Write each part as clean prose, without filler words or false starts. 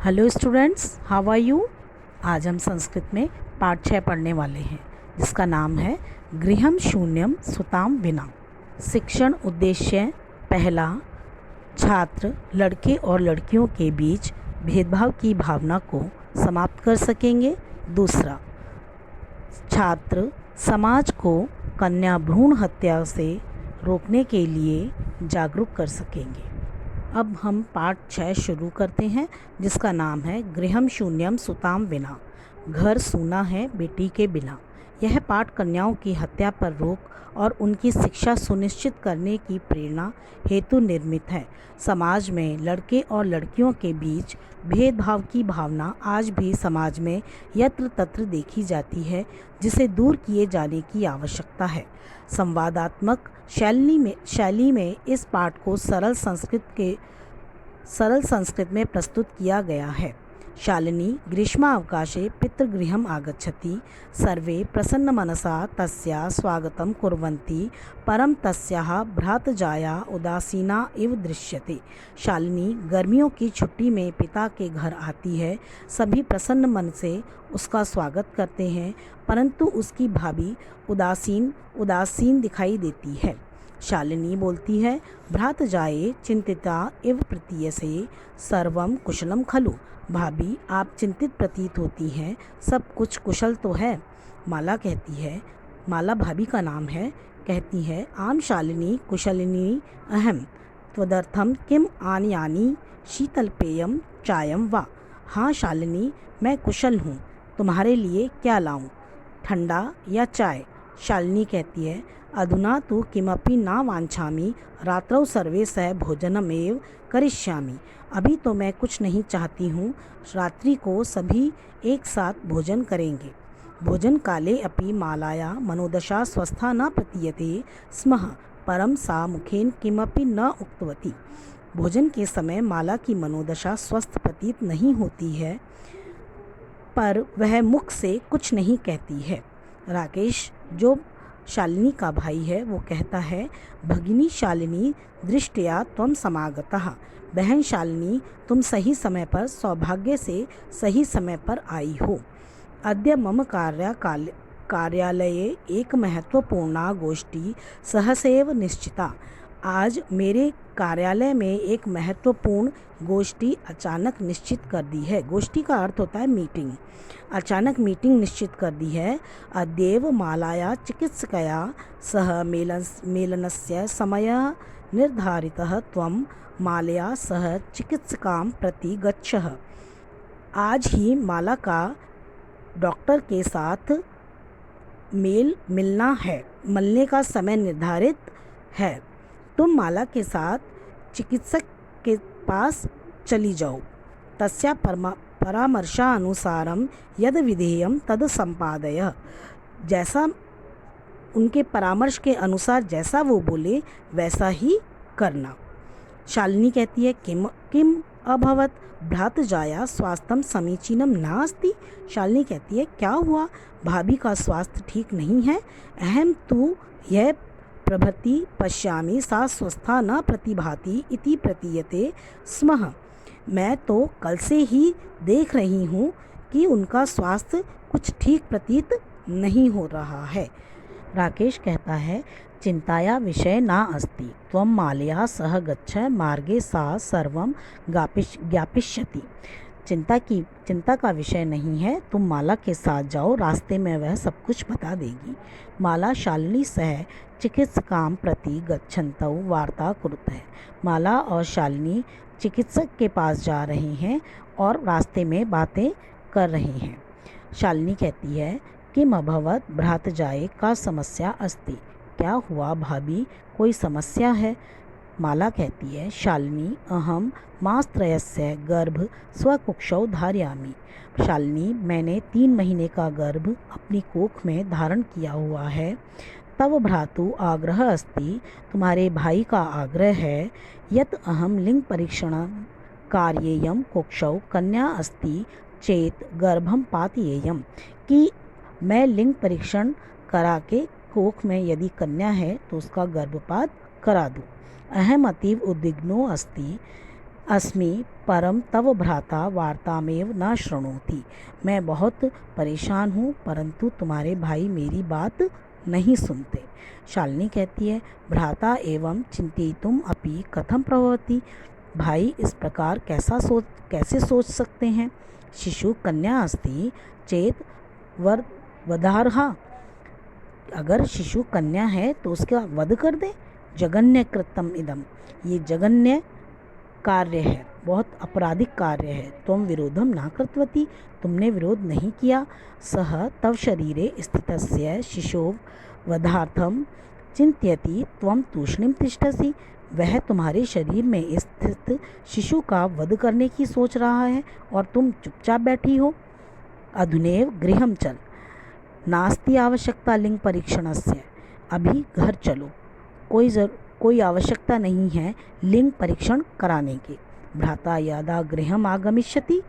Hello students, how are you. आज हम संस्कृत में पाठ 6 पढ़ने वाले हैं जिसका नाम है गृहम शून्यम सुताम विना। शिक्षण उद्देश्य पहला, छात्र लड़के और लड़कियों के बीच भेदभाव की भावना को समाप्त कर सकेंगे। दूसरा, छात्र समाज को कन्या भ्रूण हत्या से रोकने के लिए जागरूक कर सकेंगे। अब हम पाठ 6 शुरू करते हैं जिसका नाम है गृहम शून्यम सुताम विना। घर सूना है बेटी के बिना। यह पाठ कन्याओं की हत्या पर रोक और उनकी शिक्षा सुनिश्चित करने की प्रेरणा हेतु निर्मित है। समाज में लड़के और लड़कियों के बीच भेदभाव की भावना आज भी समाज में यत्र तत्र देखी जाती है, जिसे दूर किए जाने की आवश्यकता है। संवादात्मक शैली में इस पाठ को सरल संस्कृत में प्रस्तुत किया गया है। शालिनी ग्रीष्मावकाशे पितृगृहम् आगच्छति। सर्वे प्रसन्नमनसा तस्या स्वागतं कुर्वन्ति, परं तस्याः भ्रातृजाया उदासीना इव दृश्यते। शालिनी गर्मियों की छुट्टी में पिता के घर आती है। सभी प्रसन्न मन से उसका स्वागत करते हैं, परंतु उसकी भाभी उदासीन दिखाई देती है। शालिनी बोलती है, भ्रातृजाये चिंतिता इव प्रतीयसे सर्वं कुशलम खलु। भाभी, आप चिंतित प्रतीत होती हैं, सब कुछ कुशल तो है। माला कहती है, माला भाभी का नाम है, कहती है, आम शालिनी कुशलिनी अहम त्वदर्थम किम आनयानि शीतलपेयम चायम वा। हाँ शालिनी, मैं कुशल हूँ, तुम्हारे लिए क्या लाऊं, ठंडा या चाय। शालिनी कहती है, अधुना तु किमपि न वाञ्छामि, रात्रौ सर्वे सह भोजनमेव करिष्यामि। अभी तो मैं कुछ नहीं चाहती हूँ, रात्रि को सभी एक साथ भोजन करेंगे। भोजन काले अपि मालाया मनोदशा स्वस्था न प्रतीयते स्म, परं सा मुखेन किमपि न उक्तवती। भोजन के समय माला की मनोदशा स्वस्थ प्रतीत नहीं होती है, पर वह मुख से कुछ नहीं कहती है। राकेश, जो शालिनी का भाई है, वो कहता है, भगिनी शालिनी दृष्टया त्वं समागतः। बहन शालिनी, तुम सही समय पर, सौभाग्य से सही समय पर आई हो। अद्य मम कार्यालये एक महत्वपूर्णा गोष्ठी सहसैव निश्चिता। आज मेरे कार्यालय में एक महत्वपूर्ण गोष्ठी अचानक निश्चित कर दी है। गोष्ठी का अर्थ होता है मीटिंग। अचानक मीटिंग निश्चित कर दी है। अद्यैव मालाया चिकित्सकया सह मेलनस्य समयः निर्धारितः, त्वं मालया सह चिकित्सकां प्रति गच्छः। आज ही माला का डॉक्टर के साथ मिलने का समय निर्धारित है। तुम माला के साथ चिकित्सक के पास चली जाओ। तस्या परामर्शानुसारम यद विधेयम तद संपादय। जैसा उनके परामर्श के अनुसार जैसा वो बोले वैसा ही करना। शालिनी कहती है, किम अभवत भ्रातृजाया स्वास्थ्यम समीचीनम नास्ति। शालिनी कहती है, क्या हुआ, भाभी का स्वास्थ्य ठीक नहीं है। अहम तु यह प्रभृति पश्यामि सा स्वस्था न प्रतिभाति इति प्रतीयते स्मः। मैं तो कल से ही देख रही हूँ कि उनका स्वास्थ्य कुछ ठीक प्रतीत नहीं हो रहा है। राकेश कहता है, चिंताया विषय न अस्ति, त्वं मालया सह गच्छ, मार्गे सा सर्वं ज्ञापयिष्यति। चिंता का विषय नहीं है, तुम माला के साथ जाओ, रास्ते में वह सब कुछ बता देगी। माला शालिनी सह चिकित्सकां प्रति गच्छन्तौ वार्ता कुरुतः। माला और शालिनी चिकित्सक के पास जा रहे हैं और रास्ते में बातें कर रहे हैं। शालिनी कहती है, किम अभवत भ्रातृजाये का समस्या अस्ति। क्या हुआ भाभी, कोई समस्या है। माला कहती है, शालिनी अहम मासत्रयस्य गर्भ स्वकुक्षौ धारयामि। शालिनी, मैंने 3 महीने का गर्भ अपनी कोख में धारण किया हुआ है। तव भ्रातु आग्रह अस्ति, तुम्हारे भाई का आग्रह है, यत अहम लिंग परीक्षण कार्येयम कुक्षौ कन्या अस्ति चेत गर्भम पातयेयम, कि मैं लिंग परीक्षण करा के कोख में यदि कन्या है तो उसका गर्भपात करा दूँ। अहम अतीव उद्विग्नो अस्ति अस्मि परम तव भ्राता वार्तामेव न शृणोति। मैं बहुत परेशान हूँ, परंतु तुम्हारे भाई मेरी बात नहीं सुनते। शालिनी कहती है, भ्राता एवं चिंतितुम अपि कथम प्रभवति। भाई इस प्रकार कैसे सोच सकते हैं। शिशु कन्या अस्ति चेत वधारहा। अगर शिशु कन्या है तो उसका वध कर दे। जगन्य कृतम इदम, ये जगन्य कार्य है, बहुत अपराधिक कार्य है। त्वं विरोधम न कृतवती, तुमने विरोध नहीं किया। सह तव शरीरे स्थितस्य शिशोः वधार्थम चिंत्यति त्वं तूष्णीं तिष्ठसि। वह तुम्हारे शरीर में स्थित शिशु का वध करने की सोच रहा है और तुम चुपचाप बैठी हो। अधुनैव गृहं चल, नास्ति आवश्यकता लिंग परीक्षणस्य। अभी घर चलो, कोई आवश्यकता नहीं है लिंग परीक्षण कराने की। भ्राता यदा गृहम् आगमिष्यति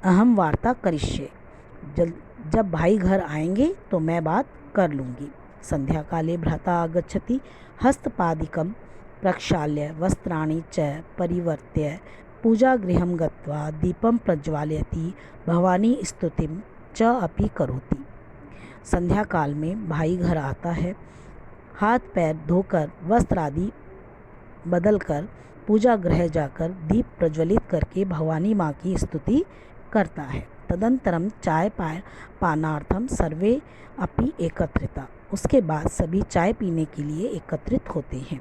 अहम वार्ता करिष्ये। जब भाई घर आएंगे तो मैं बात कर लूँगी। संध्या काले भ्राता आगच्छति, हस्तपादिकं प्रक्षाल्य वस्त्राणि च परिवर्त्य पूजागृहं गत्वा दीपं प्रज्वालयति, भवानी स्तुतिं च अपि करोति। संध्या काल में भाई घर आता है, हाथ पैर धोकर वस्त्र आदि बदलकर पूजा गृह जाकर दीप प्रज्वलित करके भवानी माँ की स्तुति करता है। तदंतरम चाय पानार्थम सर्वे अपि एकत्रिता। उसके बाद सभी चाय पीने के लिए एकत्रित होते हैं।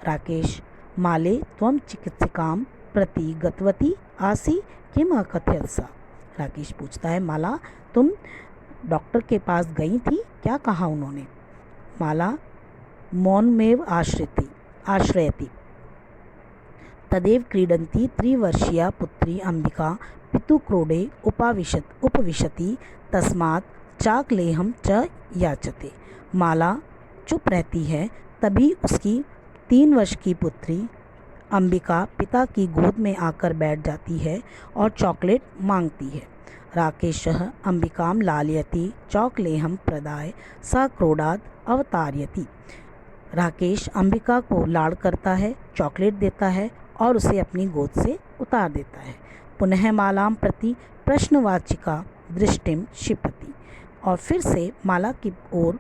राकेश, माले त्वं चिकित्सिकां प्रति गतवती आसी किम अकथयत् सा। राकेश पूछता है, माला तुम डॉक्टर के पास गई थी, क्या कहा उन्होंने। माला मौनमेव आश्रयति। तदेव क्रीडन्ती त्रिवर्षीया पुत्री अंबिका पितुक्रोडे उपविशति, तस्मात् चाकलेहं च याचते। माला चुप रहती है, तभी उसकी 3 वर्ष की पुत्री अंबिका पिता की गोद में आकर बैठ जाती है और चॉकलेट मांगती है। राकेशः अंबिकां लालयति चॉकलेहं प्रदाय स क्रोडात् अवतारयति। राकेश अंबिका को लाड़ करता है, चॉकलेट देता है और उसे अपनी गोद से उतार देता है। पुनः मालां प्रति प्रश्नवाचिका दृष्टिम क्षिपति, और फिर से माला की ओर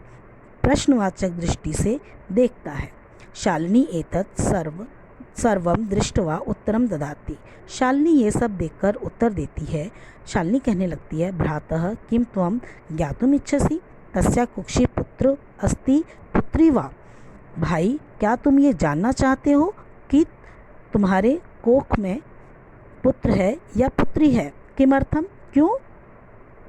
प्रश्नवाचक दृष्टि से देखता है। शालिनी एतत् सर्वं दृष्ट्वा उत्तरम ददाति। शालिनी ये सब देखकर उत्तर देती है। शालिनी कहने लगती है, भ्रातः किं त्वं ज्ञातुम इच्छसि तस्या कुक्षी पुत्र अस्ति पुत्री वा। भाई, क्या तुम ये जानना चाहते हो कि तुम्हारे कोख में पुत्र है या पुत्री है। किमर्थम, क्यों।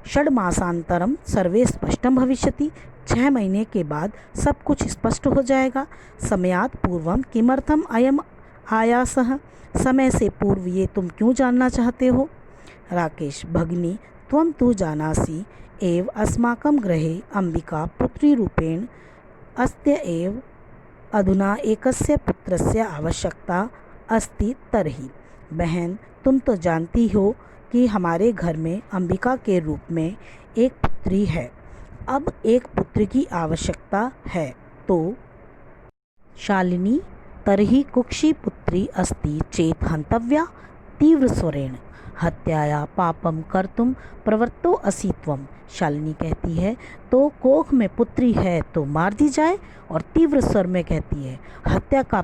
षड्मासांतरम सर्वे स्पष्टम भविष्यति। 6 महीने के बाद सब कुछ स्पष्ट हो जाएगा। समयात् पूर्वम किमर्थम अयम आयासः। समय से पूर्व ये तुम क्यों जानना चाहते हो। राकेश, भगिनी त्वं तु जानासि एव अस्माकं गृहे अंबिका पुत्री रूपेण अस्ति एव अधुना एकस्य पुत्रस्य आवश्यकता अस्ति तर्हि। बहन, तुम तो जानती हो कि हमारे घर में अंबिका के रूप में एक पुत्री है, अब एक पुत्र की आवश्यकता है। तो शालिनी, तर्हि कुक्षी पुत्री अस्ति चेत हंतव्या। तीव्र स्वरेण, हत्याया पापम कर्तुम प्रवृत्तो असि त्वं। शालिनी कहती है, तो कोख में पुत्री है तो मार दी जाए, और तीव्र स्वर में कहती है, हत्या का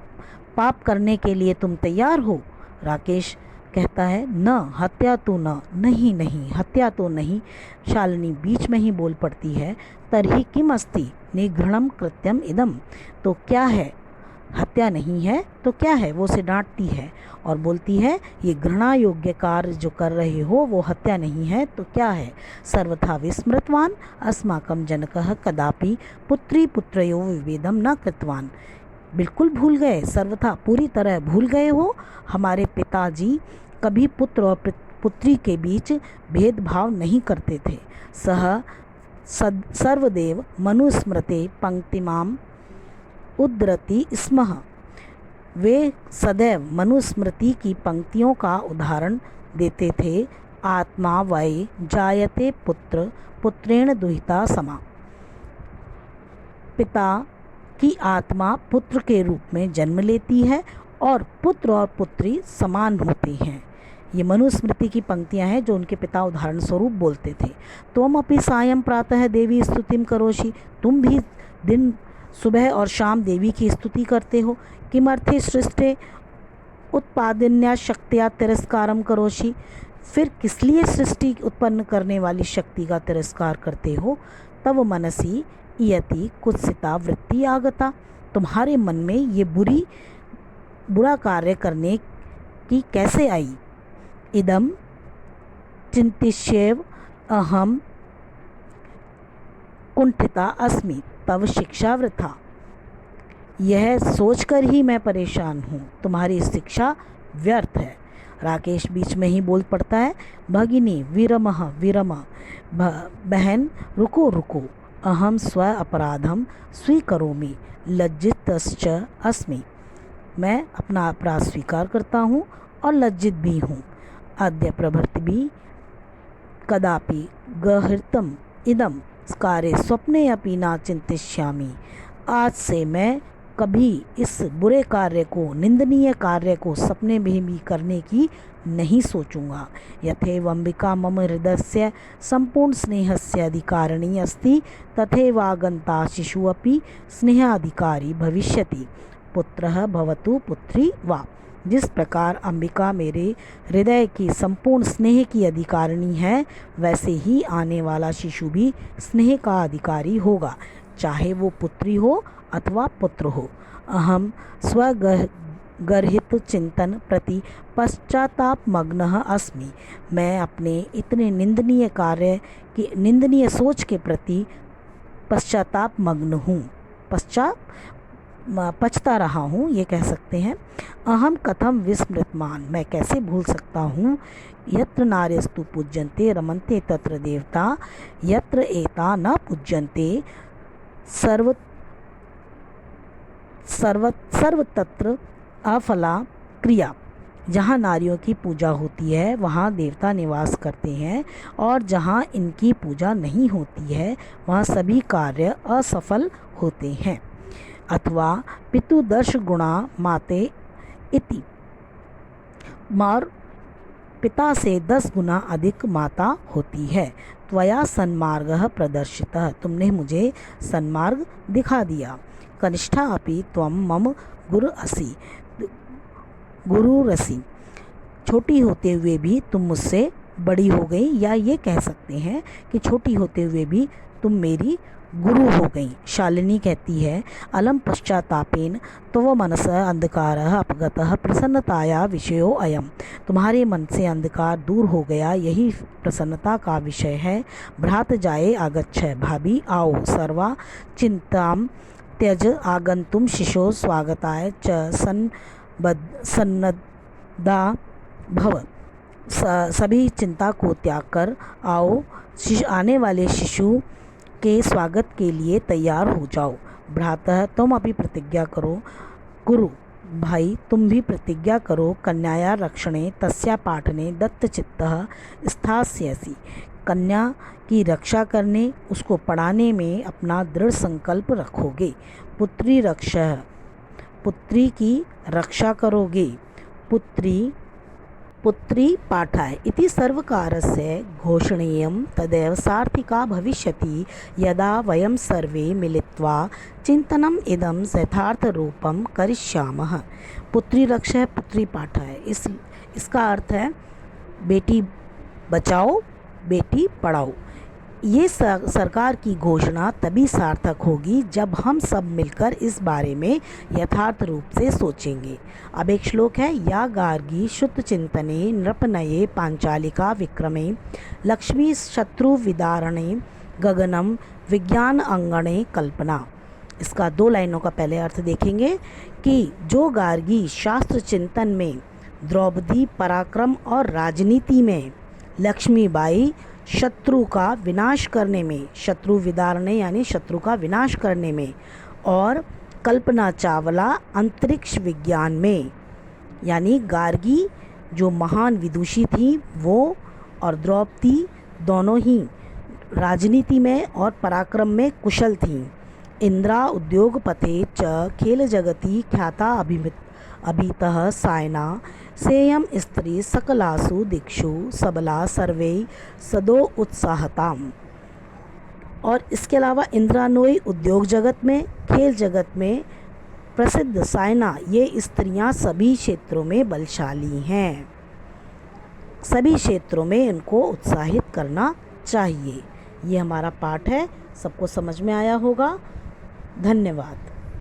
पाप करने के लिए तुम तैयार हो। राकेश कहता है, न हत्या तो नहीं हत्या तो नहीं। शालिनी बीच में ही बोल पड़ती है, तर्हि किम अस्ति निघृणम कृत्यम इदम। तो क्या है, हत्या नहीं है तो क्या है। वो उसे डांटती है और बोलती है, ये घृणा योग्य कार्य जो कर रहे हो वो हत्या नहीं है तो क्या है। सर्वथा विस्मृतवान अस्माकं जनकः कदापि पुत्री पुत्रयो विभेदम न कृतवान। बिल्कुल भूल गए, सर्वथा पूरी तरह भूल गए हो। हमारे पिताजी कभी पुत्र और पुत्री के बीच भेदभाव नहीं करते थे। सह सर्वदेव मनुस्मृते पंक्तिमाम उद्धरति स्मः। वे सदैव मनुस्मृति की पंक्तियों का उदाहरण देते थे। आत्मा वै जायते पुत्र पुत्रेण दुहिता समा। पिता की आत्मा पुत्र के रूप में जन्म लेती है और पुत्र और पुत्री समान होते हैं। ये मनुस्मृति की पंक्तियां हैं जो उनके पिता उदाहरण स्वरूप बोलते थे। त्वम अपि सायं प्रातः देवी स्तुतिम करोषि, तुम भी दिन सुबह और शाम देवी की स्तुति करते हो। किमर्थे सृष्टे उत्पादन्या शक्तिया तिरस्कारम करोषि, फिर किस लिए सृष्टि उत्पन्न करने वाली शक्ति का तिरस्कार करते हो। तव मनसी इयति कुत्सिता वृत्ति आगता, तुम्हारे मन में ये बुरा कार्य करने की कैसे आई। इदम चिंतिष्येव अहम कुंठिता अस्मि तव शिक्षा वृथा, यह सोचकर ही मैं परेशान हूँ, तुम्हारी शिक्षा व्यर्थ है। राकेश बीच में ही बोल पड़ता है, भगिनी विरमः विरम, बहन रुको रुको, अहम स्व अपराधम स्वीकरोमि लज्जितश्च अस्मि, मैं अपना अपराध स्वीकार करता हूँ और लज्जित भी हूँ। अद्य प्रभृति कदापि गहृतम इदम कार्य स्वप्ने अपि न चिंतिष्यामि, आज से मैं कभी इस बुरे कार्य को, निंदनीय कार्य को सपने में भी करने की नहीं सोचूंगा। यथेवंबिका मम हृदयस्य संपूर्ण स्नेहस्य अधिकारिणी अस्ति, तथैवागंता शिशु अपि स्नेहाधिकारी भविष्यति, पुत्रः भवतु पुत्री वा। जिस प्रकार अंबिका मेरे हृदय की संपूर्ण स्नेह की अधिकारिणी है, वैसे ही आने वाला शिशु भी स्नेह का अधिकारी होगा, चाहे वो पुत्री हो अथवा पुत्र हो। अहम स्वगर्हित चिंतन प्रति पश्चातापमग्नः अस्मि, मैं अपने इतने निंदनीय कार्य की, निंदनीय सोच के प्रति पश्चातापमग्न हूँ, पछता रहा हूँ, ये कह सकते हैं। अहम कथम विस्मृतमान, मैं कैसे भूल सकता हूँ। यत्र नार्यस्तु पूज्यन्ते रमन्ते तत्र देवता, यत्र एता न पूज्यन्ते सर्वतत्र अफला क्रिया, जहाँ नारियों की पूजा होती है वहाँ देवता निवास करते हैं, और जहाँ इनकी पूजा नहीं होती है वहाँ सभी कार्य असफल होते हैं। अथवा पितुदर्श गुणा माते इति, मार पिता से 10 गुना अधिक माता होती है। त्वया सन्मार्गः प्रदर्शितः, तुमने मुझे सन्मार्ग दिखा दिया। कनिष्ठा अपि त्वं मम गुरुरसि, छोटी होते हुए भी तुम मुझसे बड़ी हो गई, या ये कह सकते हैं कि छोटी होते हुए भी तुम मेरी गुरु हो गई। शालिनी कहती है, अलम पश्चातापेन तव मनस अंधकारः अपगतः प्रसन्नताया विषयो अयम, तुम्हारे मन से अंधकार दूर हो गया, यही प्रसन्नता का विषय है। भ्रात जाए आगच्छ, भाभी आओ, सर्वा चिंताम त्यज आगंतुम शिशो स्वागताय च सन्नद्धा भव, सभी चिंता को त्याग कर आओ, आने वाले शिशु के स्वागत के लिए तैयार हो जाओ। भ्रातः तुम अभी प्रतिज्ञा करो, गुरु भाई तुम भी प्रतिज्ञा करो, कन्याया रक्षणे तस्या पाठने दत्तचित्तः स्थास्यसि, कन्या की रक्षा करने, उसको पढ़ाने में अपना दृढ़ संकल्प रखोगे। पुत्री रक्षः, पुत्री की रक्षा करोगे। पुत्री पाठाय इति सर्वकारस्य घोषणीयं तदेव सार्थिका भविष्यति, यदा वयं सर्वे मिलित्वा चिंतनम इदं यथार्थरूपं करिष्यामः। पुत्री रक्षा, पुत्री पाठाय, इसका अर्थ है बेटी बचाओ बेटी पढ़ाओ। ये सरकार की घोषणा तभी सार्थक होगी जब हम सब मिलकर इस बारे में यथार्थ रूप से सोचेंगे। अब एक श्लोक है, या गार्गी शुद्ध चिंतने नृपनये पांचालिका विक्रमे लक्ष्मी शत्रु विदारणे गगनम विज्ञान अंगणे कल्पना। इसका 2 लाइनों का पहले अर्थ देखेंगे कि जो गार्गी शास्त्र चिंतन में, द्रौपदी पराक्रम और राजनीति में, लक्ष्मीबाई शत्रु का विनाश करने में, शत्रु विदारणे यानी शत्रु का विनाश करने में, और कल्पना चावला अंतरिक्ष विज्ञान में, यानी गार्गी जो महान विदुषी थी वो और द्रौपदी दोनों ही राजनीति में और पराक्रम में कुशल थीं। इंद्रा उद्योगपते च खेल जगति ख्याता अभितः सायना सेयम स्त्री सकलासु दिक्षु सबला सर्वे सदो उत्साहताम। और इसके अलावा इंद्रानोई उद्योग जगत में, खेल जगत में प्रसिद्ध सायना, ये स्त्रियां सभी क्षेत्रों में बलशाली हैं, सभी क्षेत्रों में इनको उत्साहित करना चाहिए। ये हमारा पाठ है, सबको समझ में आया होगा। धन्यवाद।